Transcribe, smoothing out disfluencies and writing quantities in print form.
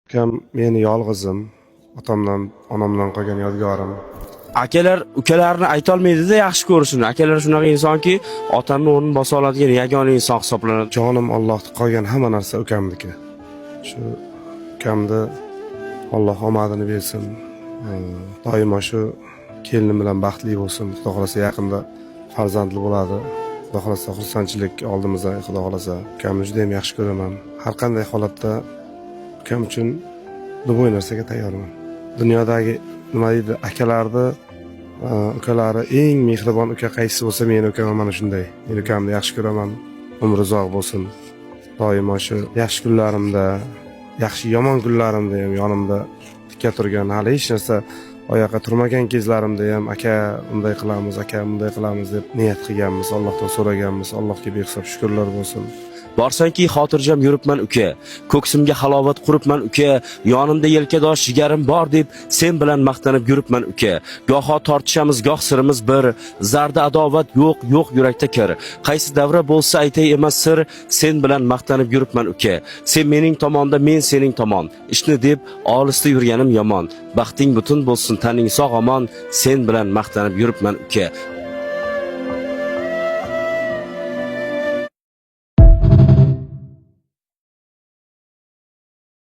Ukam meni yolg'izim, otamdan, onamdan qolgan yodgorim. Akalar ukalarni ayta olmaydi-da yaxshi ko'rishini. Akalar shunaqa insonki, otamni o'rnini bosa oladigan yagona inson hisoblanadi. Jonim Allohga qolgan hamma narsa ukamniki. Shu ukamni Alloh omadini bersin. Doimo shu kelinim bilan baxtli bo'lsin. Xudo xolasa yaqinda farzandli bo'ladi. Xudo xolasa xursandchilik oldimizda, xudo xolasa. Ukamni juda ham yaxshi ko'raman. Har qanday holatda ukam uchun do'moy narsaga tayyorman. Dunyodagi nima deydi, akalarni ukalari eng mehribon uka qaysi bo'lsa, meni ukam mana shunday. Men ukamni yaxshi ko'raman. Umri uzoq bo'lsin. Doimo shu yaxshi kunlarimda, yaxshi yomon kunlarimda ham yonimda tikka turgan, hali hech narsa oyoqqa turmagan kezlarimda ham aka unday qilamiz, aka bunday qilamiz deb niyat qilganmiz, Allohdan so'raganmiz. Allohga behisob shukrlar bo'lsin. Borsanki xotirjam yuribman uka, ko'ksimga halovat quribman uka, yonimda yelkadosh jigarim bor deb sen bilan maqtanib yuribman uka. Goho tortishamiz, goh sirimiz bir, zarda adovat yo'q yurakda kir. Qaysi davra bo'lsa aytay emas sir, sen bilan maqtanib yuribman uka. Sen mening tomonda, men sening tomon. Ishni deb olisda yurganim yomon. Baxting butun bo'lsin, taning sog' omon, sen bilan maqtanib yuribman uka.